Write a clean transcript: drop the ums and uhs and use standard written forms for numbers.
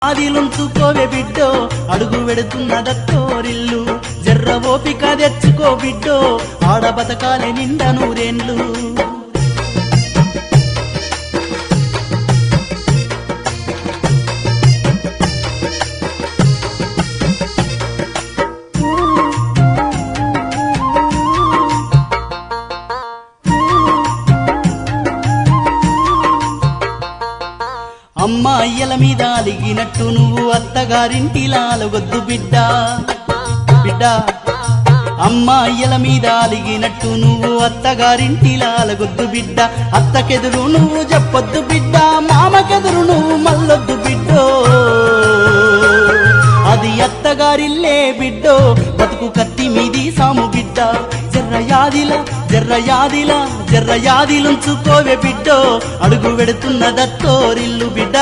ఆదిలుంచుకోవే బిడ్డో అడుగు వెడుతున్నదత్తోరిల్లు జర్ర ఓపిక తెచ్చుకో బిడ్డో ఆడ బతకాలే నిండా నూరేండ్లు అమ్మాయిల మీద అలిగినట్టు నువ్వు అత్తగారింటిలా అలగొద్దు బిడ్డ బిడ్డ అమ్మాయిల మీద అలిగినట్టు నువ్వు అత్తగారింటిలా అలగొద్దు బిడ్డ అత్తకెదురు నువ్వు చెప్పొద్దు బిడ్డ మామకెదురు నువ్వు మల్లొద్దు బిడ్డో అది అత్తగారిల్లే బిడ్డో బతుకు కత్తి మీది సాము బిడ్డ జర్ర యాదిలుంచుకోవే బిడ్డో అడుగు వెడుతున్నదత్తోరిల్లు బిడ్డ